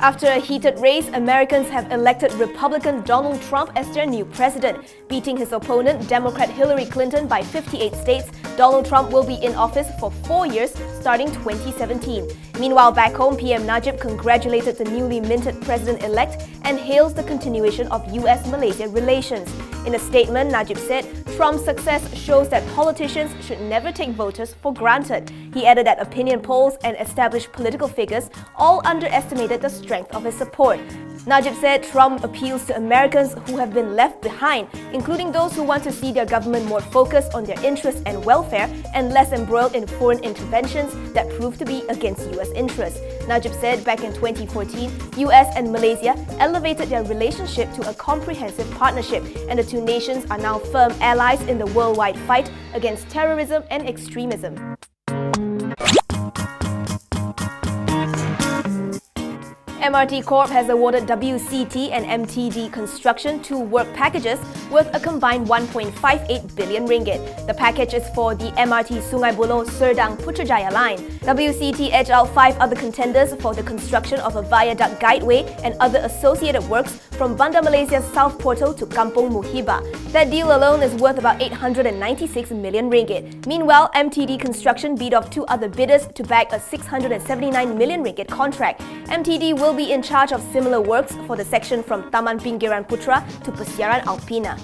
After a heated race, Americans have elected Republican Donald Trump as their new president. Beating his opponent, Democrat Hillary Clinton, by 58 states, Donald Trump will be in office for 4 years, starting 2017. Meanwhile, back home, PM Najib congratulated the newly minted president-elect and hails the continuation of US-Malaysia relations. In a statement, Najib said, Trump's success shows that politicians should never take voters for granted. He added that opinion polls and established political figures all underestimated the strength of his support. Najib said Trump appeals to Americans who have been left behind, including those who want to see their government more focused on their interests and welfare and less embroiled in foreign interventions that prove to be against US interests. Najib said back in 2014, US and Malaysia elevated their relationship to a comprehensive partnership, and the two nations are now firm allies in the worldwide fight against terrorism and extremism. MRT Corp has awarded WCT and MTD Construction 2 work packages worth a combined 1.58 billion ringgit. The package is for the MRT Sungai Buloh Serdang Putrajaya line. WCT edged out 5 other contenders for the construction of a viaduct guideway and other associated works from Bandar Malaysia's South Portal to Kampung Muhibah. That deal alone is worth about 896 million ringgit. Meanwhile, MTD Construction beat off 2 other bidders to bag a 679 million ringgit contract. MTD will be in charge of similar works for the section from Taman Pinggiran Putra to Persiaran Alpina.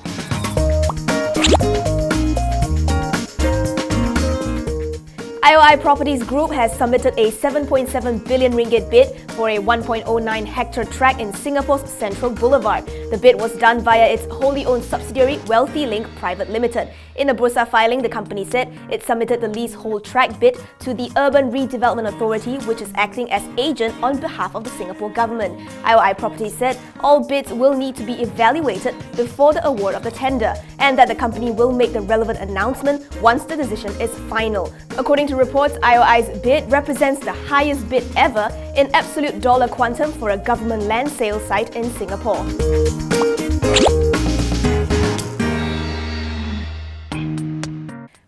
IOI Properties Group has submitted a 7.7 billion ringgit bid for a 1.09 hectare tract in Singapore's Central Boulevard. The bid was done via its wholly owned subsidiary Wealthy Link Private Limited. In a Bursa filing, the company said it submitted the leasehold tract bid to the Urban Redevelopment Authority, which is acting as agent on behalf of the Singapore government. IOI Properties said all bids will need to be evaluated before the award of the tender, and that the company will make the relevant announcement once the decision is final. According to reports, IOI's bid represents the highest bid ever in absolute dollar quantum for a government land sale site in Singapore.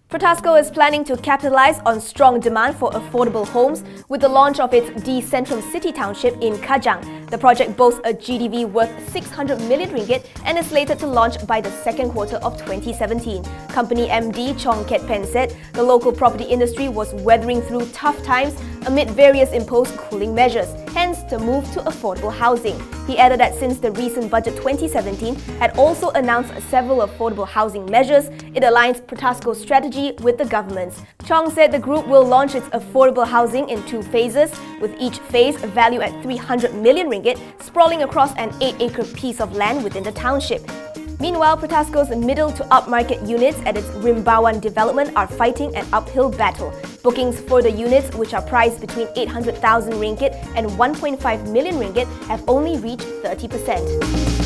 Patapsco is planning to capitalize on strong demand for affordable homes with the launch of its Centrum City Township in Kajang. The project boasts a GDV worth 600 million ringgit and is slated to launch by the second quarter of 2017. Company MD Jaqueline P'ng said the local property industry was weathering through tough times amid various imposed cooling measures, hence the move to affordable housing. He added that since the recent budget 2017 had also announced several affordable housing measures, it aligns Patapsco's strategy with the government's. Chong said the group will launch its affordable housing in 2 phases, with each phase valued at 300 million ringgit, sprawling across an 8-acre piece of land within the township. Meanwhile, Patapsco's middle to upmarket units at its Rimbawan development are fighting an uphill battle. Bookings for the units, which are priced between 800,000 ringgit and 1.5 million ringgit, have only reached 30%.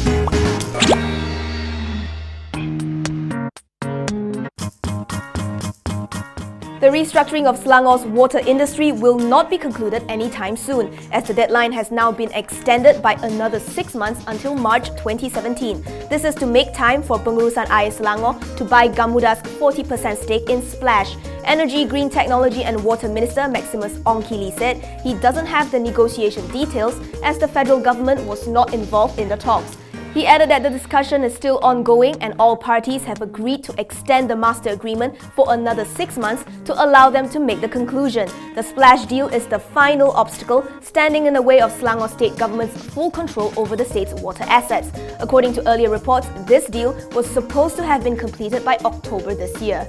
The restructuring of Selangor's water industry will not be concluded anytime soon, as the deadline has now been extended by another 6 months until March 2017. This is to make time for Pengurusan Air Selangor to buy Gamuda's 40% stake in Splash. Energy, Green Technology and Water Minister Maximus Ong Kili said he doesn't have the negotiation details as the federal government was not involved in the talks. He added that the discussion is still ongoing and all parties have agreed to extend the master agreement for another 6 months to allow them to make the conclusion. The Splash deal is the final obstacle standing in the way of Selangor State Government's full control over the state's water assets. According to earlier reports, this deal was supposed to have been completed by October this year.